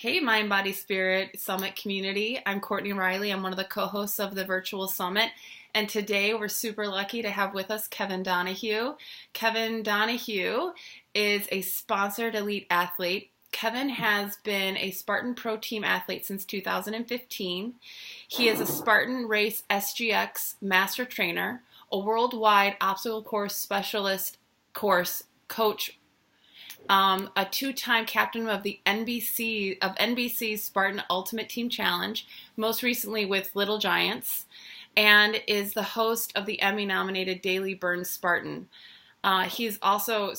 Hey, Mind, Body, Spirit Summit community. I'm Courtney Riley. I'm one of the co hosts of the virtual summit. And today we're super lucky to have with us Kevin Donahue. Kevin Donahue is a sponsored elite athlete. Kevin has been a Spartan Pro Team athlete since 2015. He is a Spartan Race SGX master trainer, a worldwide obstacle course specialist course coach, a two-time captain of the NBC's Spartan Ultimate Team Challenge, most recently with Little Giants, and is the host of the Emmy-nominated Daily Burn Spartan. He's also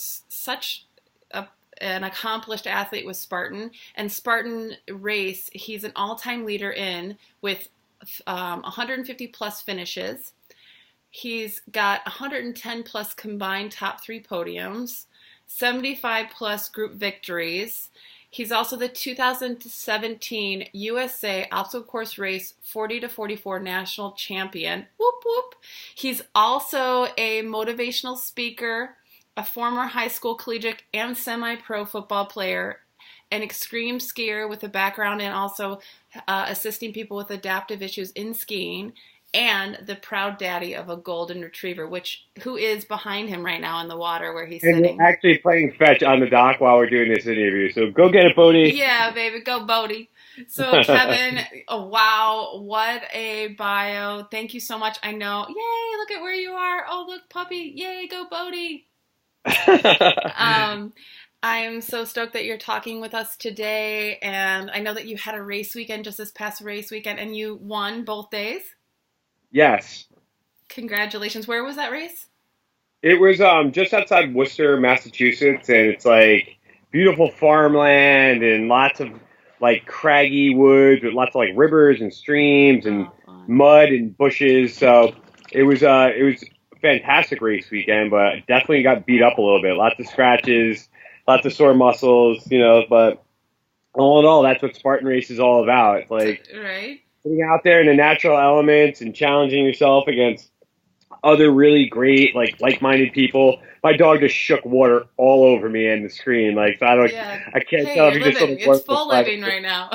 an accomplished athlete with Spartan and Spartan Race. He's an all-time leader in with 150 plus finishes. He's got 110 plus combined top three podiums, 75 plus group victories. He's also the 2017 USA Obstacle Course Race 40 to 44 national champion. Whoop whoop. He's also a motivational speaker, a former high school collegiate and semi-pro football player, an extreme skier with a background in also assisting people with adaptive issues in skiing, and the proud daddy of a golden retriever, who is behind him right now in the water where he's sitting. We're actually playing fetch on the dock while we're doing this interview. So go get it, Bodie. Yeah, baby, go Bodie. So Kevin, oh, wow, what a bio. Thank you so much. I know. Yay, look at where you are. Oh, look, puppy. Yay, go Bodie. I'm so stoked that you're talking with us today. And I know that you had a race weekend, just this past race weekend, and you won both days. Yes. Congratulations. Where was that race? It was just outside Worcester, Massachusetts, and it's like beautiful farmland and lots of like craggy woods with lots of like rivers and streams and mud and bushes. So it was a fantastic race weekend, but definitely got beat up a little bit. Lots of scratches, lots of sore muscles, but all in all, that's what Spartan Race is all about. It's like right. Getting out there in the natural elements and challenging yourself against other really great, like-minded people. My dog just shook water all over me in the screen. Like, so I can't tell if you just it's full living right now.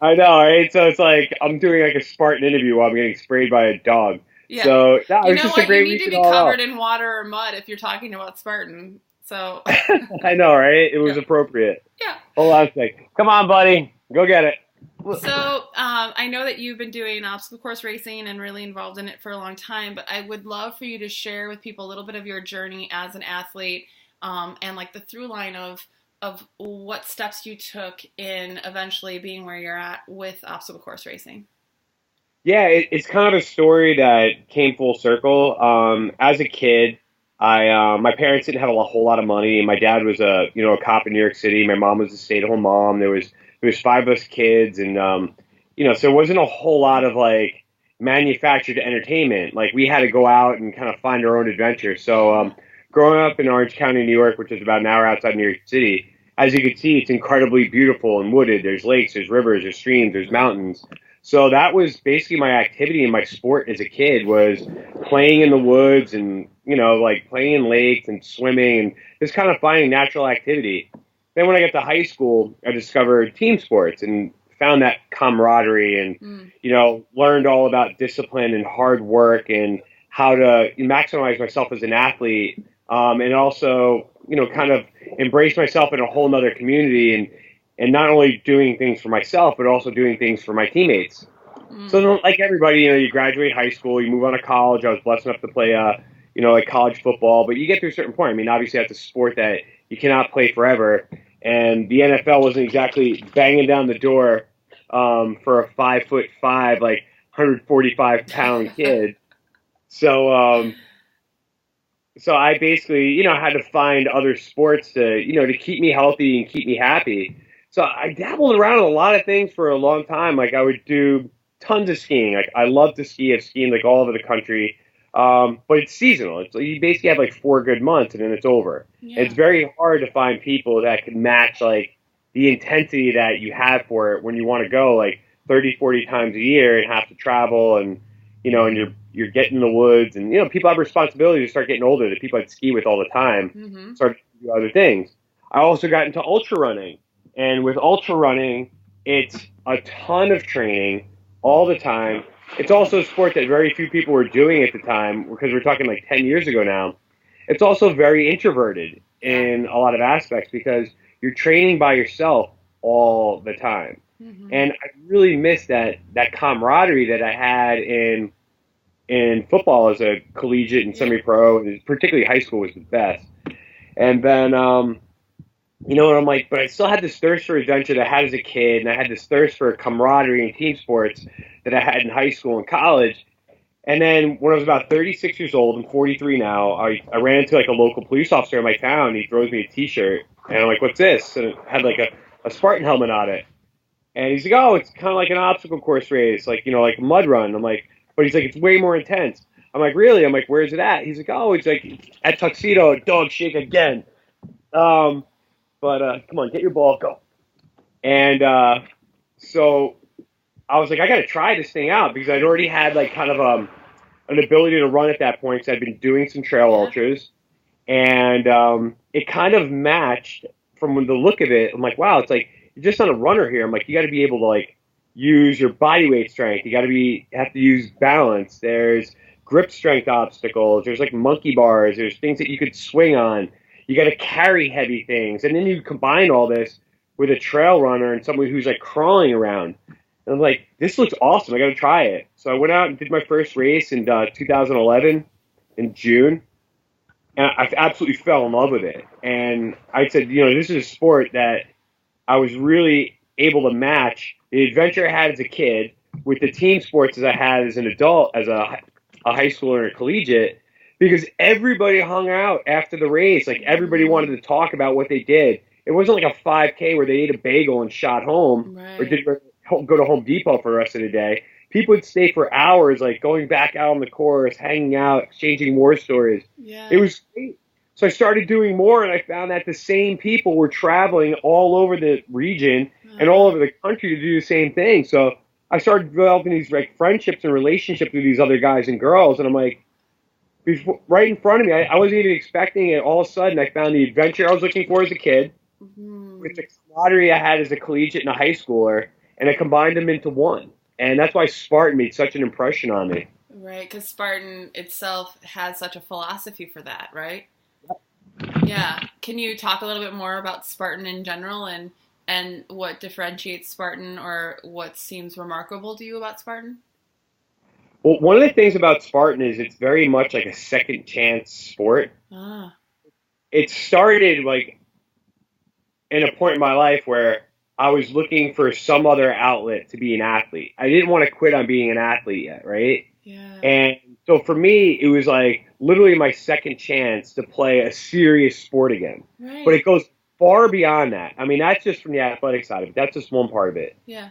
I know, right? So it's like I'm doing like a Spartan interview while I'm getting sprayed by a dog. Yeah. So it was just a great weekend. You need to be covered in water or mud if you're talking about Spartan. So I know, right? It was appropriate. Yeah. Hold on a sec. Come on, buddy. Go get it. So I know that you've been doing obstacle course racing and really involved in it for a long time, but I would love for you to share with people a little bit of your journey as an athlete, and like the through line of what steps you took in eventually being where you're at with obstacle course racing. Yeah, it's kind of a story that came full circle. As a kid, my parents didn't have a whole lot of money. My dad was a cop in New York City. My mom was a stay-at-home mom. There was five of us kids, and so there wasn't a whole lot of like manufactured entertainment. Like we had to go out and kind of find our own adventure. So growing up in Orange County, New York, which is about an hour outside New York City, as you can see, it's incredibly beautiful and wooded. There's lakes, there's rivers, there's streams, there's mountains. So that was basically my activity and my sport as a kid was playing in the woods and, like playing in lakes and swimming and just kind of finding natural activity. Then when I got to high school, I discovered team sports and found that camaraderie and, learned all about discipline and hard work and how to maximize myself as an athlete, and also, kind of embrace myself in a whole nother community and not only doing things for myself, but also doing things for my teammates. So like everybody, you graduate high school, you move on to college. I was blessed enough to play, like college football, but you get to a certain point. I mean, obviously that's a sport that you cannot play forever. And the NFL wasn't exactly banging down the door for a 5'5", like 145-pound kid. So I basically, had to find other sports to keep me healthy and keep me happy. So I dabbled around in a lot of things for a long time. Like I would do tons of skiing. Like I love to ski. I've skied like all over the country. But it's seasonal. You basically have like 4 good months and then it's over. Yeah. It's very hard to find people that can match like the intensity that you have for it when you want to go like 30, 40 times a year and have to travel and, and you're getting in the woods and, people have responsibilities to start getting older. The people I'd ski with all the time start to do other things. I also got into ultra running, and with ultra running, It's a ton of training all the time. It's also a sport that very few people were doing at the time because we're talking like 10 years ago now. It's also very introverted Yeah. in a lot of aspects because you're training by yourself all the time. Hmm. And I really miss that camaraderie that I had in football as a collegiate and Yeah. semi-pro, and particularly high school was the best. And then and I'm like, but I still had this thirst for adventure that I had as a kid, and I had this thirst for camaraderie and team sports that I had in high school and college. And then when I was about 36 years old, I'm 43 now, I ran into like a local police officer in my town. He throws me a T-shirt, and I'm like, what's this? And it had like a Spartan helmet on it. And he's like, oh, it's kind of like an obstacle course race, like, like a mud run. I'm like, but he's like, it's way more intense. I'm like, really? I'm like, where's it at? He's like, oh, it's like at Tuxedo, dog shake again. Um, but come on, get your ball, go. And so I was like, I got to try this thing out because I'd already had like kind of an ability to run at that point because I'd been doing some trail Yeah. ultras. And it kind of matched from the look of it. I'm like, wow, it's like you're just not a runner here. I'm like, you got to be able to like use your body weight strength. You got to have to use balance. There's grip strength obstacles. There's like monkey bars. There's things that you could swing on. You got to carry heavy things, and then you combine all this with a trail runner and someone who's like crawling around. And I'm like, this looks awesome. I got to try it. So I went out and did my first race in 2011 in June. And I absolutely fell in love with it. And I said, this is a sport that I was really able to match the adventure I had as a kid with the team sports as I had as an adult, as a high schooler and a collegiate, because everybody hung out after the race. Like everybody wanted to talk about what they did. It wasn't like a 5K where they ate a bagel and shot home or Right. did go to Home Depot for the rest of the day. People would stay for hours, like going back out on the course, hanging out, exchanging war stories. It Yeah. was great. So I started doing more, and I found that the same people were traveling all over the region and all over the country to do the same thing. So I started developing these like friendships and relationships with these other guys and girls, and I'm like, right in front of me, I wasn't even expecting it. All of a sudden, I found the adventure I was looking for as a kid with Mhm. the camaraderie I had as a collegiate and a high schooler, and I combined them into one. And that's why Spartan made such an impression on me. Right, because Spartan itself has such a philosophy for that, right? Yeah. Can you talk a little bit more about Spartan in general and what differentiates Spartan or what seems remarkable to you about Spartan? Well, one of the things about Spartan is it's very much like a second chance sport. Ah. It started like in a point in my life where I was looking for some other outlet to be an athlete. I didn't want to quit on being an athlete yet, right? Yeah. And so for me, it was like literally my second chance to play a serious sport again. But Right. it goes far beyond that. I mean, that's just from the athletic side of it. That's just one part of it. Yeah.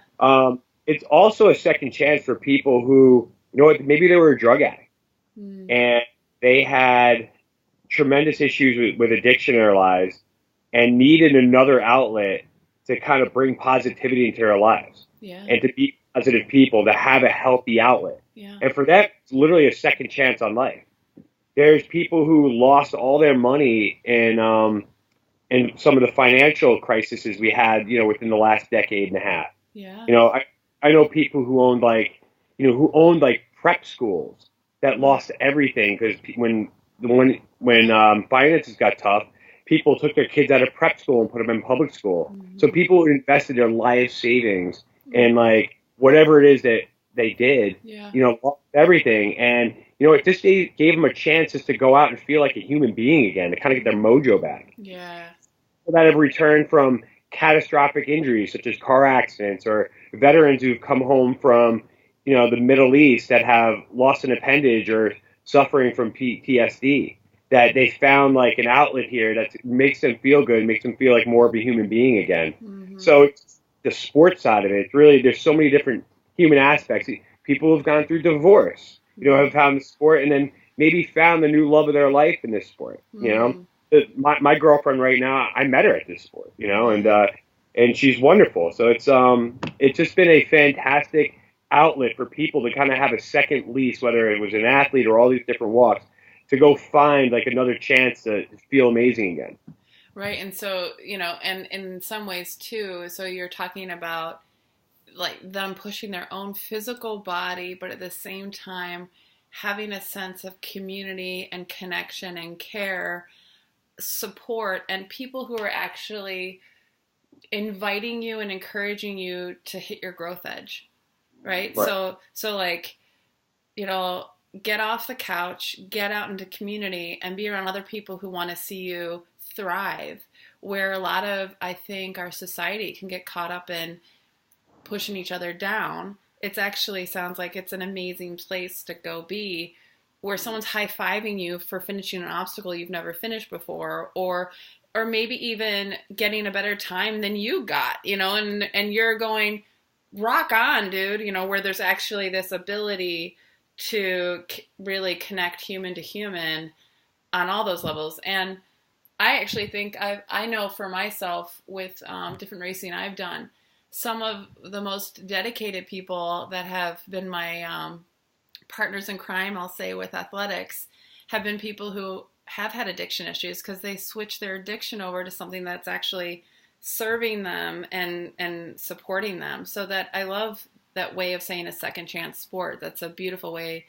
It's also a second chance for people who, maybe they were a drug addict Mm. and they had tremendous issues with addiction in their lives and needed another outlet to kind of bring positivity into their lives Yeah. and to be positive people, to have a healthy outlet. Yeah. And for that, it's literally a second chance on life. There's people who lost all their money in some of the financial crises we had, within the last decade and a half. Yeah. I know people who owned like prep schools that lost everything because when finances got tough, people took their kids out of prep school and put them in public school. Mhm. So people invested their life savings in like whatever it is that they did, Yeah. lost everything. And it just gave them a chance just to go out and feel like a human being again, to kind of get their mojo back. Yeah. People that have returned from catastrophic injuries such as car accidents, or veterans who've come home from the Middle East that have lost an appendage or suffering from PTSD, that they found like an outlet here that makes them feel good, makes them feel like more of a human being again. Mhm. So it's the sports side of it. It's really, there's so many different human aspects. People who've gone through divorce, have found the sport and then maybe found the new love of their life in this sport. Mhm. My girlfriend right now, I met her at this sport, and she's wonderful. So it's just been a fantastic outlet for people to kind of have a second lease, whether it was an athlete or all these different walks, to go find like another chance to feel amazing again. Right. And so, and in some ways too, so you're talking about like them pushing their own physical body, but at the same time having a sense of community and connection and care, support, and people who are actually inviting you and encouraging you to hit your growth edge, right? Right. So like, you know, get off the couch, get out into community, and be around other people who want to see you thrive. Where a lot of, I think, our society can get caught up in pushing each other down. It's actually sounds like it's an amazing place to go be, where someone's high-fiving you for finishing an obstacle you've never finished before, or maybe even getting a better time than you got, you know, and you're going, rock on, dude, you know, where there's actually this ability to really connect human to human on all those levels. And I actually think I know for myself with different racing I've done, some of the most dedicated people that have been my partners in crime, I'll say, with athletics, have been people who have had addiction issues because they switch their addiction over to something that's actually serving them and supporting them. So that I love that way of saying a second chance sport. That's a beautiful way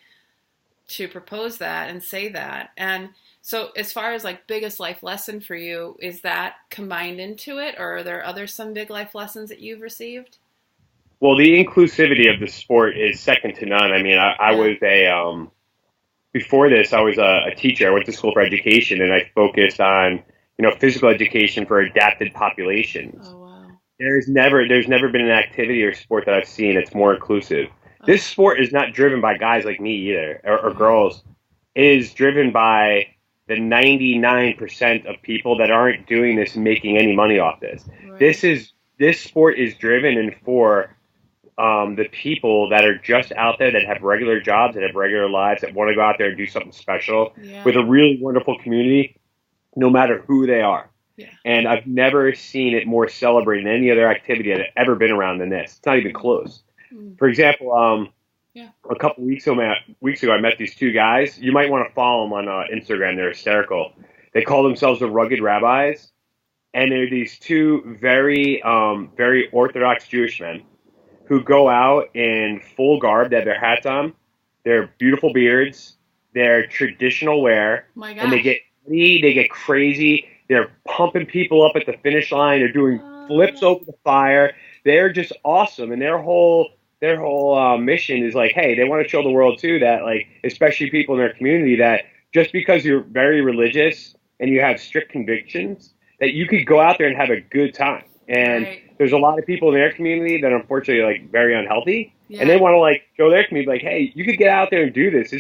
to propose that and say that. And so as far as like biggest life lesson for you, is that combined into it, or are there some big life lessons that you've received? Well, the inclusivity of the sport is second to none. I mean, I Yeah. was before this, I was a teacher. I went to school for education, and I focused on, physical education for adapted populations. Oh, wow. There's never been an activity or sport that I've seen that's more inclusive. Oh, This sport is not driven by guys like me either, or right. girls. It is driven by the 99% of people that aren't doing this and making any money off this. Right. This sport is driven and for the people that are just out there, that have regular jobs, that have regular lives, that want to go out there and do something special Yeah. with a really wonderful community, no matter who they are. Yeah. And I've never seen it more celebrated than any other activity that I've ever been around than this. It's not even close. Mm. For example, Yeah. a couple weeks ago, I met these two guys. You might want to follow them on Instagram. They're hysterical. They call themselves the Rugged Rabbis, and they're these two very, very Orthodox Jewish men who go out in full garb. They have their hats on, their beautiful beards, their traditional wear, My and they gosh. get crazy. They're pumping people up at the finish line. They're doing flips over the fire. They're just awesome, and their whole mission is like, hey, they want to show the world too that, like, especially people in their community, that just because you're very religious and you have strict convictions, that you could go out there and have a good time. And Right. there's a lot of people in their community that are unfortunately like very unhealthy, and they Yeah. want to like show their community like, hey, you could get out there and do this.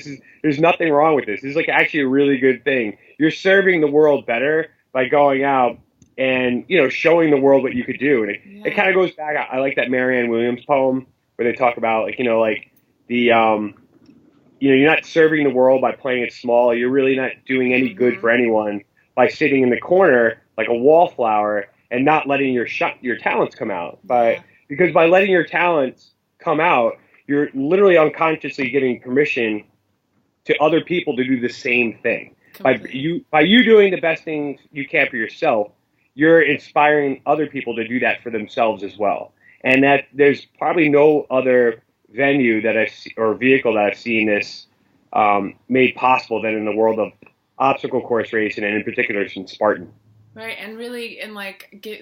There's nothing wrong with this. This is like actually a really good thing. You're serving the world better by going out and showing the world what you could do. And it Yeah. kind of goes back. I like that Marianne Williams poem where they talk about like the you're not serving the world by playing it small. You're really not doing any good for anyone by sitting in the corner like a wallflower and not letting your talents come out. Yeah. Because by letting your talents come out, you're literally unconsciously giving permission to other people to do the same thing. Completely. By you doing the best things you can for yourself, you're inspiring other people to do that for themselves as well. And that there's probably no other venue that or vehicle that I've seen this made possible than in the world of obstacle course racing, and in particular in Spartan. Right. And really, and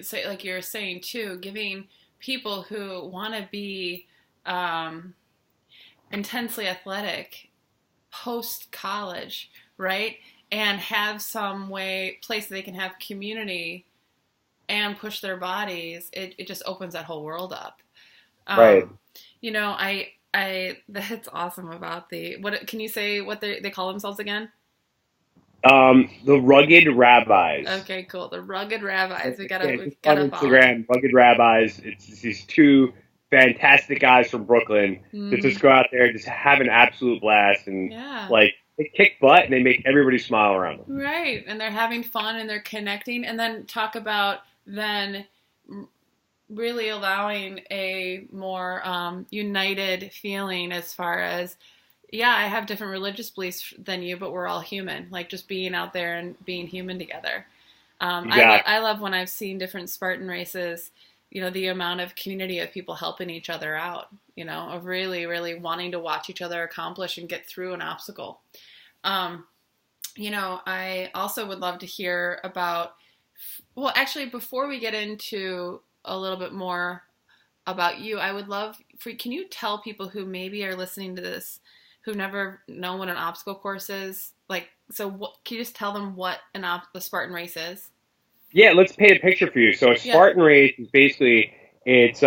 say, like you're saying too, giving people who want to be um, intensely athletic post college, right? And have some place that they can have community and push their bodies. It just opens that whole world up. Right. That's awesome about what can you say what they call themselves again? The Rugged Rabbis. Okay, cool. The Rugged Rabbis. Yeah, We've just on gotta follow them. Instagram, Rugged Rabbis. It's these two fantastic guys from Brooklyn that Mm, just go out there and just have an absolute blast, and yeah. like they kick butt and they make everybody smile around them. Right. And they're having fun and they're connecting. And then talk about then really allowing a more united feeling as far as, yeah, I have different religious beliefs than you, but we're all human. Like just being out there and being human together. Exactly. I love when I've seen different Spartan races, the amount of community of people helping each other out, of really, really wanting to watch each other accomplish and get through an obstacle. I also would love to hear about, well, actually, before we get into a little bit more about you, I would love can you tell people who maybe are listening to this who've never known what an obstacle course is? Can you just tell them what the Spartan race is? Yeah, let's paint a picture for you. So a Spartan race is basically, it's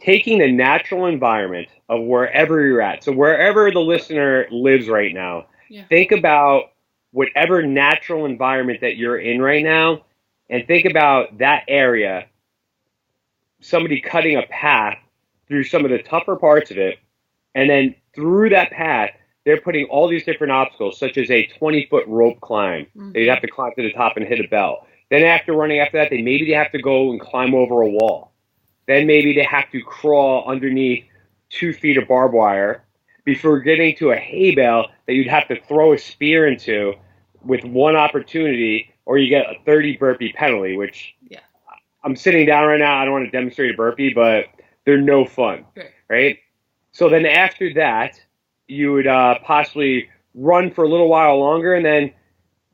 taking the natural environment of wherever you're at. So wherever the listener lives right now, think about whatever natural environment that you're in right now, and think about that area, somebody cutting a path through some of the tougher parts of it, and then through that path, they're putting all these different obstacles, such as a 20-foot rope climb. Mm-hmm. They'd have to climb to the top and hit a bell. Then after that, they have to go and climb over a wall. Then maybe they have to crawl underneath 2 feet of barbed wire before getting to a hay bale that you'd have to throw a spear into with one opportunity, or you get a 30 burpee penalty, which I'm sitting down right now. I don't want to demonstrate a burpee, but they're no fun, right? So then after that, you would possibly run for a little while longer, and then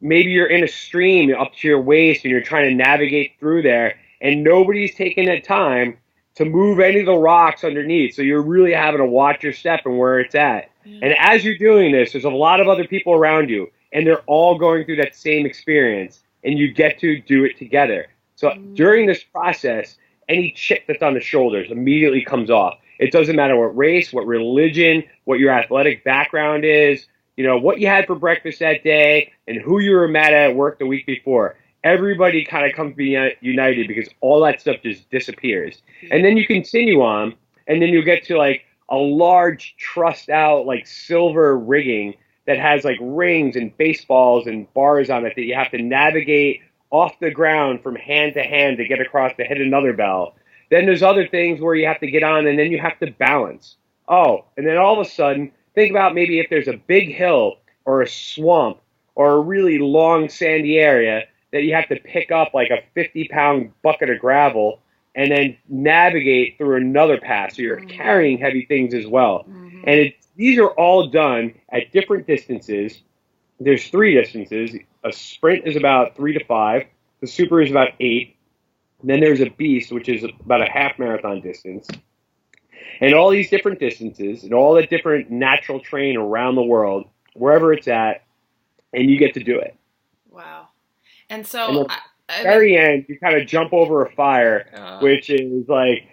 maybe you're in a stream up to your waist and you're trying to navigate through there, and nobody's taking that time to move any of the rocks underneath. So you're really having to watch your step and where it's at. And as you're doing this, there's a lot of other people around you, and they're all going through that same experience, and you get to do it together. So during this process, any chip that's on the shoulders immediately comes off. It doesn't matter what race, what religion, what your athletic background is, what you had for breakfast that day, and who you were mad at work the week before. Everybody kind of comes to be united because all that stuff just disappears. And then you continue on, and then you get to a large trussed out silver rigging that has rings and baseballs and bars on it that you have to navigate off the ground from hand to hand to get across to hit another bell. Then there's other things where you have to get on, and then you have to balance. Oh, and then all of a sudden, think about maybe if there's a big hill or a swamp or a really long sandy area that you have to pick up a 50-pound bucket of gravel and then navigate through another pass. So you're carrying heavy things as well. Mm-hmm. And these are all done at different distances. There's 3 distances. A sprint is about 3 to 5. The super is about 8. And then there's a beast, which is about a half marathon distance. And all these different distances and all the different natural terrain around the world, wherever it's at, and you get to do it. Wow. And so at the very end, you kind of jump over a fire, which is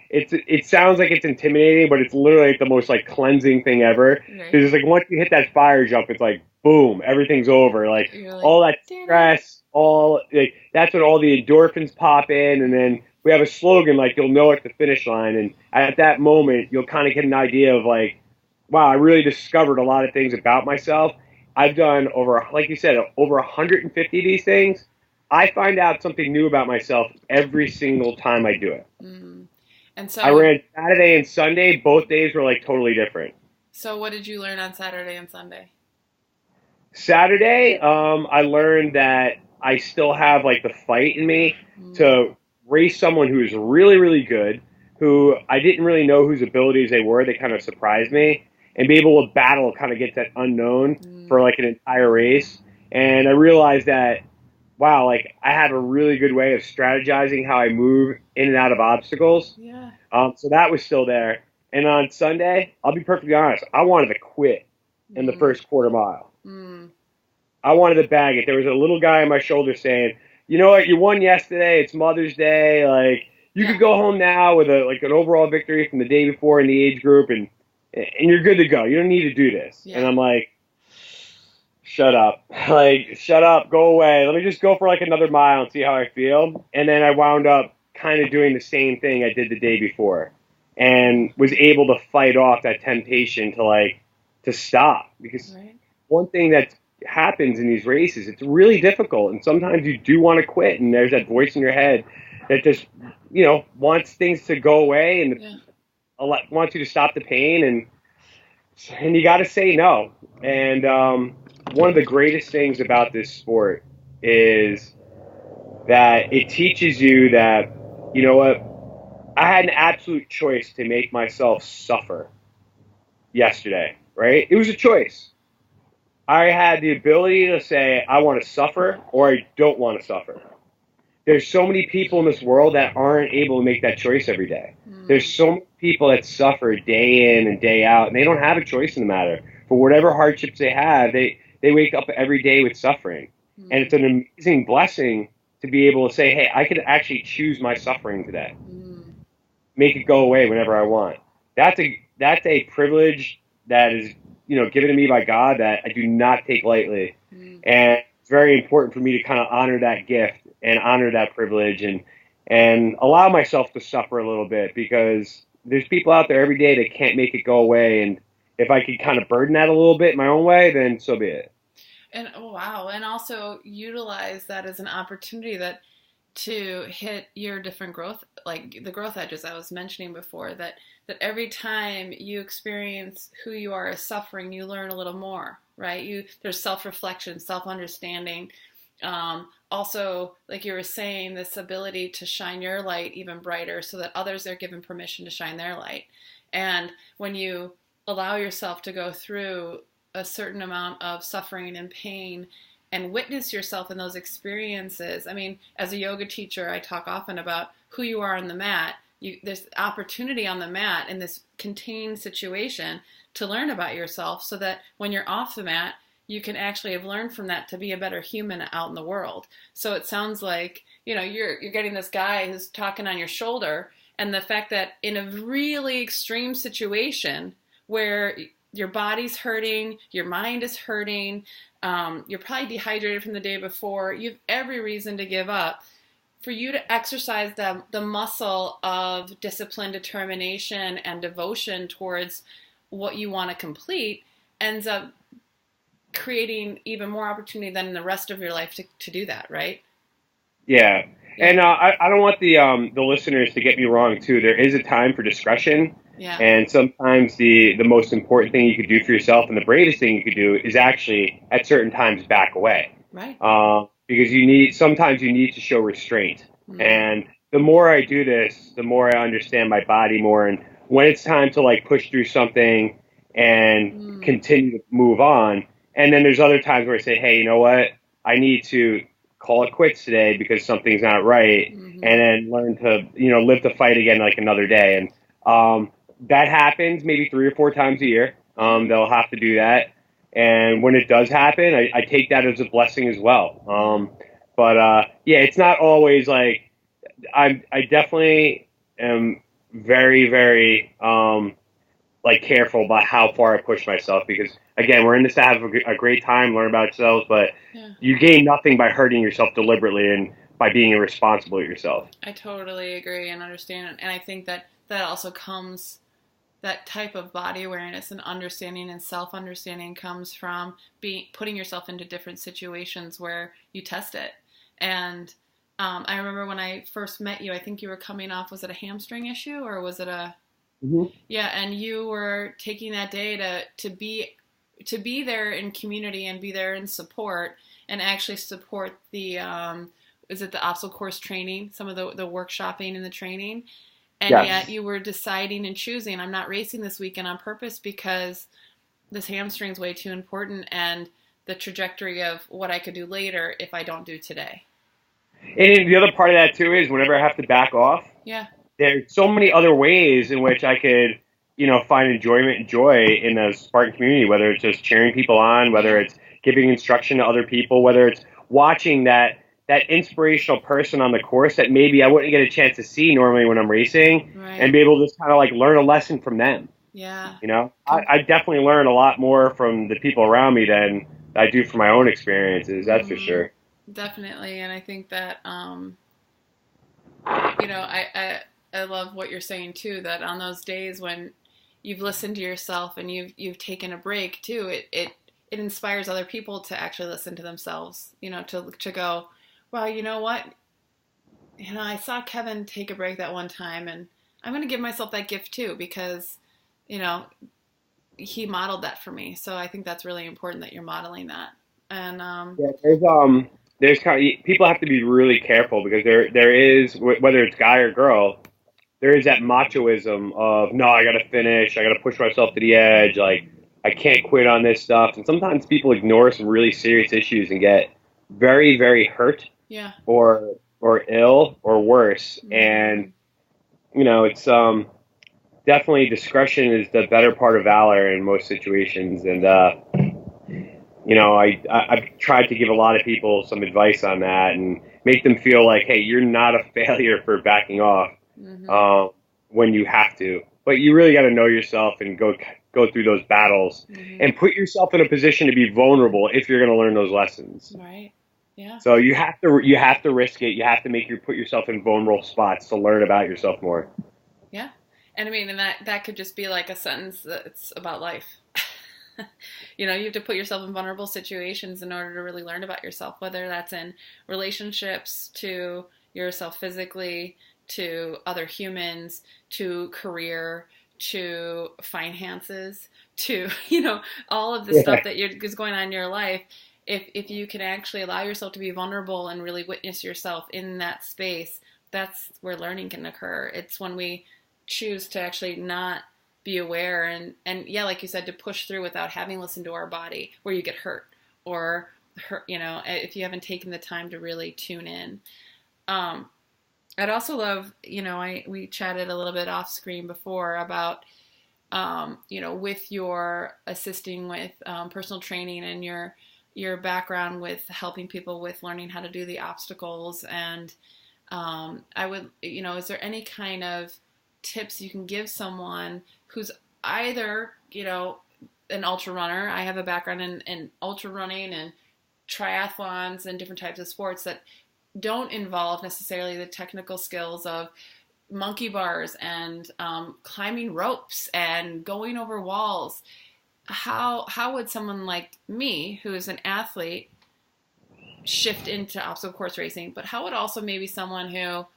it sounds like it's intimidating, but it's literally the most cleansing thing ever. Because it's once you hit that fire jump, it's boom, everything's over. All that stress, that's when all the endorphins pop in, and then we have a slogan you'll know at the finish line, and at that moment you'll kind of get an idea of wow, I really discovered a lot of things about myself. I've done over 150 of these things. I find out something new about myself every single time I do it. Mm. And so I ran Saturday and Sunday. Both days were totally different. So what did you learn on Saturday and Sunday? Saturday, I learned that I still have the fight in me to race someone who is really, really good, who I didn't really know whose abilities they were. They kind of surprised me, and be able to battle kind of get that unknown for an entire race. And I realized that, wow, I have a really good way of strategizing how I move in and out of obstacles. Yeah. So that was still there. And on Sunday, I'll be perfectly honest, I wanted to quit in the first quarter mile. I wanted to bag it. There was a little guy on my shoulder saying, you know what, you won yesterday, it's Mother's Day, you could go home now with an overall victory from the day before in the age group, and you're good to go. You don't need to do this. Yeah. And I'm shut up. Shut up, go away. Let me just go for another mile and see how I feel. And then I wound up kind of doing the same thing I did the day before, and was able to fight off that temptation to stop. Because one thing that happens in these races, it's really difficult, and sometimes you do want to quit, and there's that voice in your head that just wants things to go away and wants you to stop the pain, and you got to say no. And one of the greatest things about this sport is that it teaches you that, you know what, I had an absolute choice to make myself suffer yesterday, right? It was a choice. I had the ability to say, I want to suffer or I don't want to suffer. There's so many people in this world that aren't able to make that choice every day. There's Mm, so many people that suffer day in and day out, and they don't have a choice in the matter. For whatever hardships they have, they wake up every day with suffering. And it's mm, an amazing blessing to be able to say, hey, I could actually choose my suffering today, mm, make it go away whenever I want. That's a privilege that is, given to me by God that I do not take lightly. mm. And it's very important for me to kind of honor that gift and honor that privilege and allow myself to suffer a little bit because there's people out there every day that can't make it go away. And if I could kind of burden that a little bit my own way, then so be it. And oh, wow, and also utilize that as an opportunity that to hit your different growth, like the growth edges I was mentioning before, that every time you experience who you are as suffering, you learn a little more, right? There's self-reflection, self-understanding. Also, like you were saying, this ability to shine your light even brighter so that others are given permission to shine their light. And when you allow yourself to go through a certain amount of suffering and pain and witness yourself in those experiences. I mean, as a yoga teacher, I talk often about who you are on the mat. There's opportunity on the mat in this contained situation to learn about yourself so that when you're off the mat, you can actually have learned from that to be a better human out in the world. So it sounds like, you're getting this guy who's talking on your shoulder, and the fact that in a really extreme situation where your body's hurting, your mind is hurting, you're probably dehydrated from the day before, you have every reason to give up. For you to exercise the muscle of discipline, determination, and devotion towards what you want to complete ends up creating even more opportunity than in the rest of your life to do that, right? Yeah. Yeah, And I don't want the listeners to get me wrong too. There is a time for discretion, yeah, and sometimes the most important thing you could do for yourself and the bravest thing you could do is actually at certain times back away, right. because sometimes you need to show restraint. Mm, And the more I do this, the more I understand my body more. And when it's time to like push through something and mm, continue to move on, and then there's other times where I say, hey, you know what? I need to call it quits today because something's not right, mm-hmm, and then learn to live the fight again like another day. And that happens maybe 3 or 4 times a year. yeah. They'll have to do that, and when it does happen, I take that as a blessing as well. Mm, But yeah, it's not always like I definitely am very very like careful about how far I push myself because again, we're in this to have a great time, learn about ourselves, but yeah. you gain nothing by hurting yourself deliberately and by being irresponsible with yourself. I totally agree and understand. And I think that also comes, that type of body awareness and understanding and self understanding comes from putting yourself into different situations where you test it. And I remember when I first met you, I think you were coming off, was it a hamstring issue or was it a, Mm-hmm. yeah, and you were taking that day to be there in community and be there in support and actually support the is it the obstacle course training, some of the workshopping and the training, and yet Yes. you were deciding and choosing, I'm not racing this weekend on purpose because this hamstring's way too important and the trajectory of what I could do later if I don't do today. And the other part of that too is whenever I have to back off, Yeah. there's so many other ways in which I could, find enjoyment and joy in the Spartan community, whether it's just cheering people on, whether Yeah. it's giving instruction to other people, whether it's watching that inspirational person on the course that maybe I wouldn't get a chance to see normally when I'm racing and Right. be able to just kind of like learn a lesson from them. Yeah. I definitely learn a lot more from the people around me than I do from my own experiences. That's for Mm-hmm. sure. Definitely, and I think that I love what you're saying too. That on those days when you've listened to yourself and you've taken a break too, it inspires other people to actually listen to themselves. To go, well, you know what? I saw Kevin take a break that one time, and I'm going to give myself that gift too because you know he modeled that for me. So I think that's really important that you're modeling that. And Yeah, there's kind of people have to be really careful because there is whether it's guy or girl, there is that machoism of, no, I got to finish. I got to push myself to the edge. Like, I can't quit on this stuff. And sometimes people ignore some really serious issues and get very, very hurt Yeah. or ill or worse. Mm-hmm. And, it's definitely discretion is the better part of valor in most situations. And, I've tried to give a lot of people some advice on that and make them feel like, hey, you're not a failure for backing off when you have to. But you really got to know yourself and go through those battles and put yourself in a position to be vulnerable if you're going to learn those lessons. Right. Yeah. So you have to risk it. You have to put yourself in vulnerable spots to learn about yourself more. Yeah. And I mean, and that could just be like a sentence that's about life. You have to put yourself in vulnerable situations in order to really learn about yourself, whether that's in relationships, to yourself physically, to other humans, to career, to finances, to, all of the stuff that is going on in your life. If you can actually allow yourself to be vulnerable and really witness yourself in that space, that's where learning can occur. It's when we choose to actually not be aware and yeah, like you said, to push through without having listened to our body, where you get hurt or if you haven't taken the time to really tune in. I'd also love, we chatted a little bit off screen before about, with your assisting with personal training and your background with helping people with learning how to do the obstacles. And I would, is there any kind of tips you can give someone who's either, an ultra runner? I have a background in ultra running and triathlons and different types of sports that don't involve necessarily the technical skills of monkey bars and climbing ropes and going over walls. How would someone like me, who is an athlete, shift into obstacle course racing? But how would also maybe someone who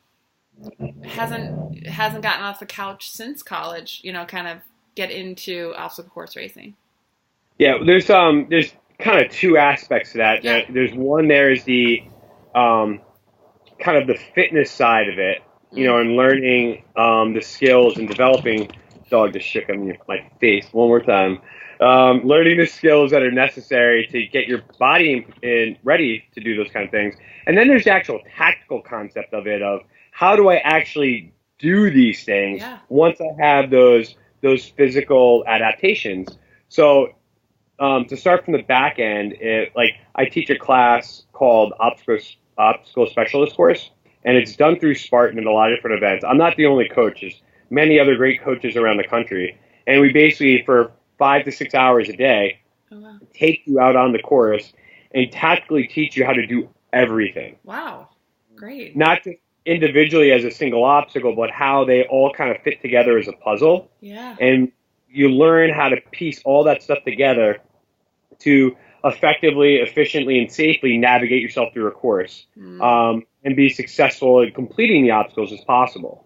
hasn't gotten off the couch since college, kind of get into obstacle course racing? Yeah, there's kind of two aspects to that. Yeah. There's one, there is the kind of the fitness side of it, and learning the skills and developing. Dog just shook on my face one more time. Learning the skills that are necessary to get your body in ready to do those kind of things. And then there's the actual tactical concept of it, of how do I actually do these things once I have those physical adaptations. So to start from the back end, I teach a class called Obstacle Specialist course, and it's done through Spartan at a lot of different events. I'm not the only coach. There's many other great coaches around the country. And we basically, for 5 to 6 hours a day, take you out on the course and tactically teach you how to do everything. Wow. Great. Not just individually as a single obstacle, but how they all kind of fit together as a puzzle. Yeah. And you learn how to piece all that stuff together to effectively, efficiently, and safely navigate yourself through a course and be successful in completing the obstacles as possible.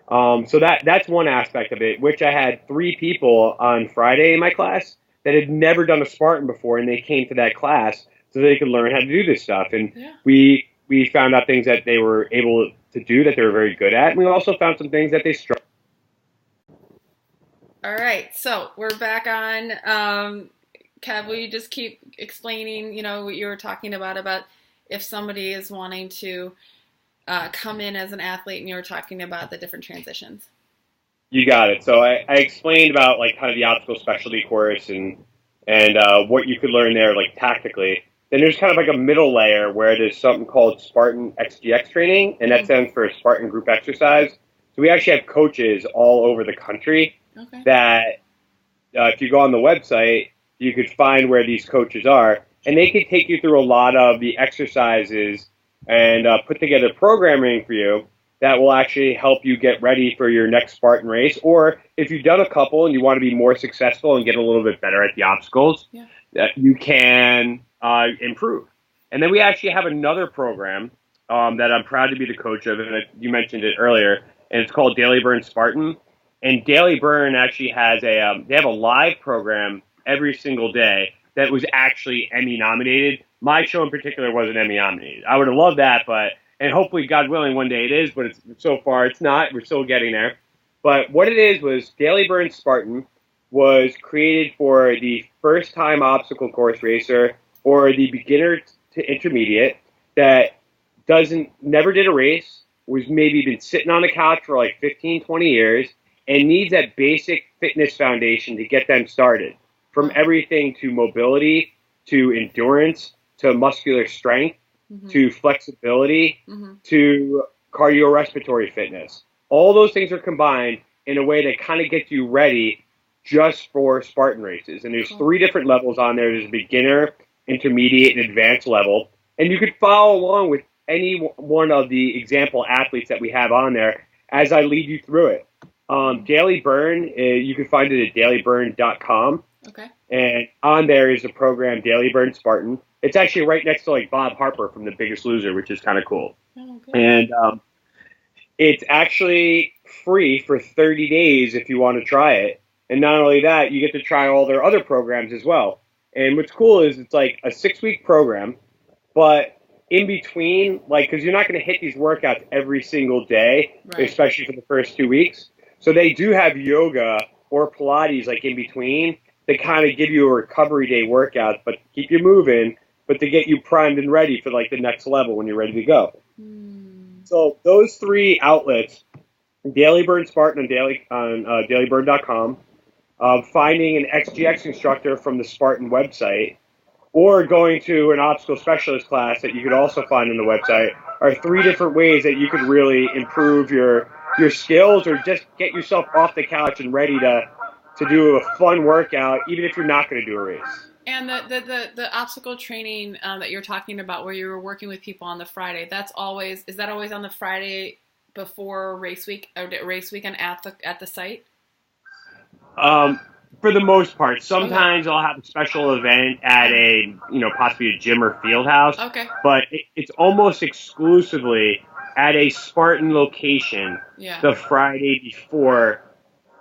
So that's one aspect of it, which I had 3 people on Friday in my class that had never done a Spartan before, and they came to that class so they could learn how to do this stuff. And we found out things that they were able to do that they were very good at, and we also found some things that they struggled. All right, so we're back on. Kev, will you just keep explaining, what you were talking about if somebody is wanting to come in as an athlete, and you were talking about the different transitions? You got it. So I explained about kind of the obstacle specialty course and what you could learn there tactically. Then there's kind of a middle layer where there's something called Spartan XGX training, and that stands for Spartan Group Exercise. So we actually have coaches all over the country that if you go on the website, you could find where these coaches are, and they could take you through a lot of the exercises and put together programming for you that will actually help you get ready for your next Spartan race. Or if you've done a couple and you want to be more successful and get a little bit better at the obstacles, you can improve. And then we actually have another program that I'm proud to be the coach of, and you mentioned it earlier, and it's called Daily Burn Spartan. And Daily Burn actually has they have a live program every single day that was actually Emmy nominated. My show in particular wasn't Emmy nominated. I would have loved that, and hopefully, God willing, one day it is, but so far it's not. We're still getting there. But what it is was Daily Burn Spartan was created for the first time obstacle course racer or the beginner to intermediate that doesn't never did a race, was maybe been sitting on the couch for like 15, 20 years, and needs that basic fitness foundation to get them started. From everything to mobility, to endurance, to muscular strength, to flexibility, to cardiorespiratory fitness. All those things are combined in a way that kind of gets you ready just for Spartan races. And there's 3 different levels on there. There's a beginner, intermediate, and advanced level. And you could follow along with any one of the example athletes that we have on there as I lead you through it. Daily Burn, you can find it at dailyburn.com. Okay. And on there is a program, Daily Burn Spartan. It's actually right next to like Bob Harper from The Biggest Loser, which is kind of cool. Oh, okay. And it's actually free for 30 days if you want to try it. And not only that, you get to try all their other programs as well. And what's cool is it's like a 6-week program, but in between, like, because you're not going to hit these workouts every single day, Right. especially for the first 2 weeks. So they do have yoga or Pilates like in between to kind of give you a recovery day workout, but keep you moving, but to get you primed and ready for like the next level when you're ready to go. So those 3 outlets, Daily Burn Spartan on dailyburn.com, finding an XGX instructor from the Spartan website, or going to an obstacle specialist class that you could also find on the website, are 3 different ways that you could really improve your skills or just get yourself off the couch and ready to do a fun workout, even if you're not going to do a race. And the obstacle training that you're talking about, where you were working with people on the Friday, is that always on the Friday before race week or race weekend at the site? For the most part, sometimes I'll have a special event at possibly a gym or field house. Okay. But it's almost exclusively at a Spartan location the Friday before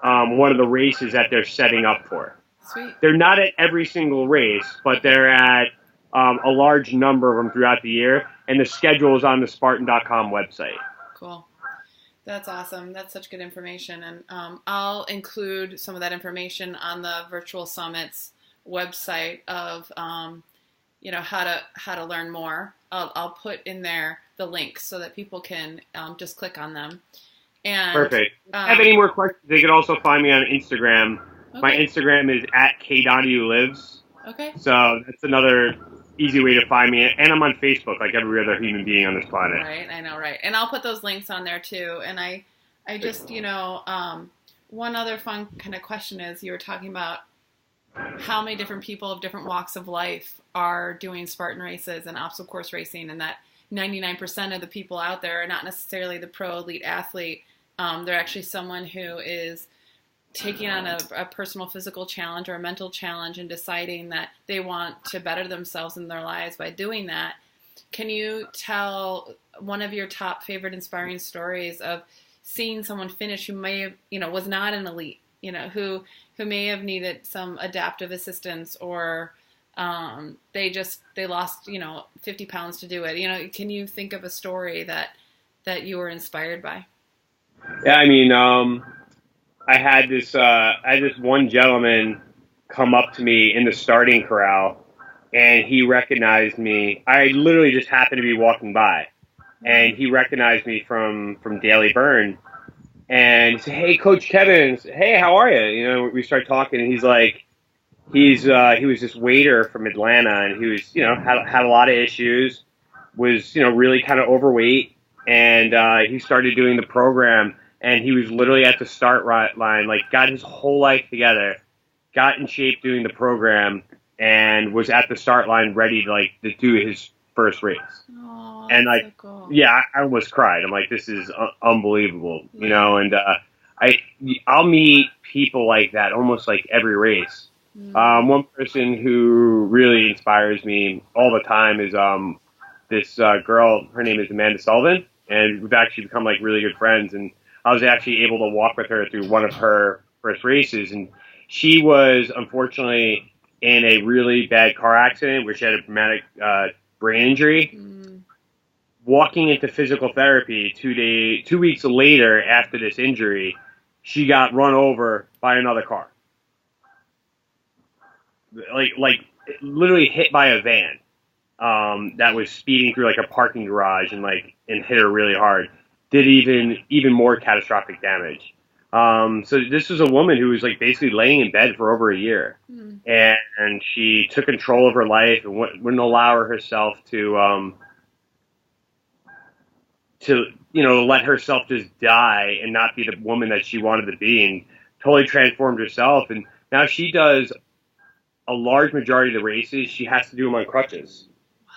one of the races that they're setting up for. Sweet. They're not at every single race, but they're at a large number of them throughout the year, and the schedule is on the Spartan.com website. Cool. That's awesome. That's such good information. And I'll include some of that information on the Virtual Summits website of, how to learn more. I'll put in there the links so that people can just click on them. And perfect. If you have any more questions, they can also find me on Instagram. Okay. My Instagram is @KDonahueLives. Okay. So that's another easy way to find me. And I'm on Facebook like every other human being on this planet. Right, I know, right. And I'll put those links on there too. And I just, one other fun kind of question is, you were talking about how many different people of different walks of life are doing Spartan races and obstacle course racing, and that 99% of the people out there are not necessarily the pro elite athlete. They're actually someone who is taking on a personal physical challenge or a mental challenge and deciding that they want to better themselves in their lives by doing that. Can you tell one of your top favorite inspiring stories of seeing someone finish who may have, was not an elite, who may have needed some adaptive assistance, or they lost, 50 pounds to do it? Can you think of a story that you were inspired by? Yeah, I mean, I had this one gentleman come up to me in the starting corral, and he recognized me. I literally just happened to be walking by, and he recognized me from Daily Burn, and he said, "Hey, Coach Kevin, hey, how are you?" We started talking, and he's like, he was this waiter from Atlanta, and he was, had a lot of issues, was, really kind of overweight, and he started doing the program. And he was literally at the start line, like got his whole life together, got in shape doing the program, and was at the start line ready to do his first race. Oh, and so cool. Yeah, I almost cried. I'm like, this is unbelievable, And I'll meet people like that almost like every race. One person who really inspires me all the time is this girl. Her name is Amanda Sullivan, and we've actually become like really good friends. And I was actually able to walk with her through one of her first races, and she was unfortunately in a really bad car accident where she had a traumatic brain injury. Walking into physical therapy 2 weeks later after this injury, she got run over by another car. Like literally hit by a van that was speeding through like a parking garage and hit her really hard. Did even more catastrophic damage. So this was a woman who was like basically laying in bed for over a year, and she took control of her life and wouldn't allow herself to let herself just die and not be the woman that she wanted to be, and totally transformed herself. And now she does a large majority of the races. She has to do them on crutches,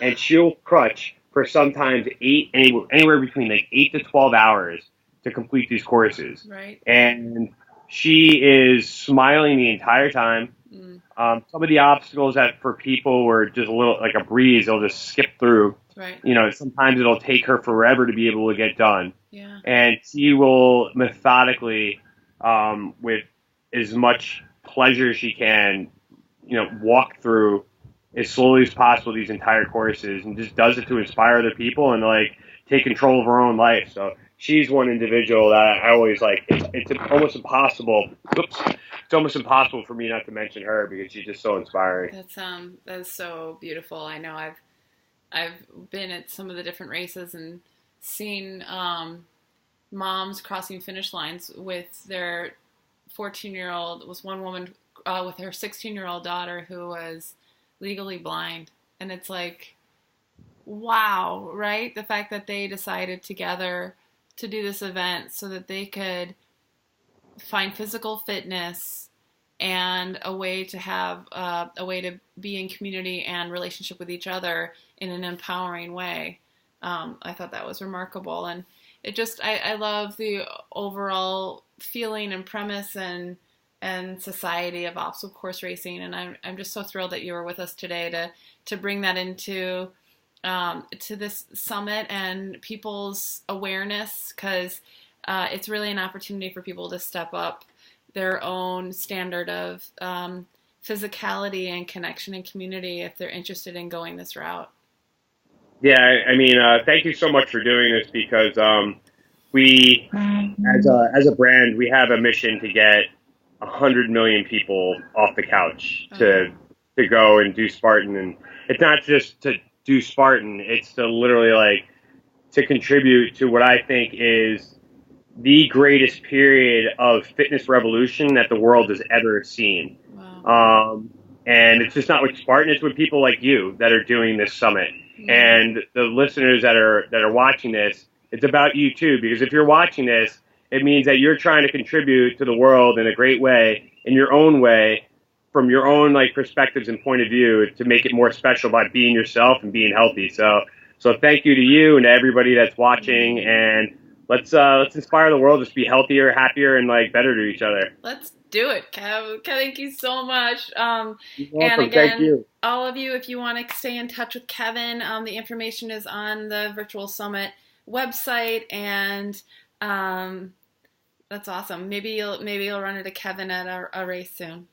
and she'll crutch for sometimes anywhere between like 8 to 12 hours to complete these courses. Right. And she is smiling the entire time. Some of the obstacles that for people were just a little like a breeze, they'll just skip through. Right. Sometimes it'll take her forever to be able to get done. Yeah. And she will methodically, with as much pleasure as she can, walk through as slowly as possible these entire courses, and just does it to inspire other people and like take control of her own life. So she's one individual that I always like. It's almost impossible. It's almost impossible for me not to mention her because she's just so inspiring. That's so beautiful. I know I've been at some of the different races and seen moms crossing finish lines with their 14-year-old. Was one woman with her 16-year-old daughter who was legally blind, and it's like, wow, right? The fact that they decided together to do this event so that they could find physical fitness and a way to have a way to be in community and relationship with each other in an empowering way. I thought that was remarkable, and it just I love the overall feeling and premise and society of obstacle course racing, and I'm just so thrilled that you were with us today to bring that into to this summit and people's awareness, because it's really an opportunity for people to step up their own standard of physicality and connection and community if they're interested in going this route. Yeah, I mean, thank you so much for doing this, because we, as a brand, we have a mission to get 100 million people off the couch to go and do Spartan. And it's not just to do Spartan, it's to literally like to contribute to what I think is the greatest period of fitness revolution that the world has ever seen. Wow. And it's just not with Spartan, it's with people like you that are doing this summit. Mm-hmm. And the listeners that are watching this, it's about you too, because if you're watching this, it means that you're trying to contribute to the world in a great way, in your own way, from your own like perspectives and point of view, to make it more special by being yourself and being healthy. So thank you to you and to everybody that's watching, and let's inspire the world to be healthier, happier, and like better to each other. Let's do it, Kev. Thank you so much. You're welcome. And again, thank you. All of you, if you want to stay in touch with Kevin, the information is on the Virtual Summit website, and that's awesome. Maybe you'll run into Kevin at a race soon.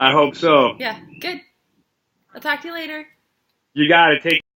I hope so. Yeah, good. I'll talk to you later. You got it. Take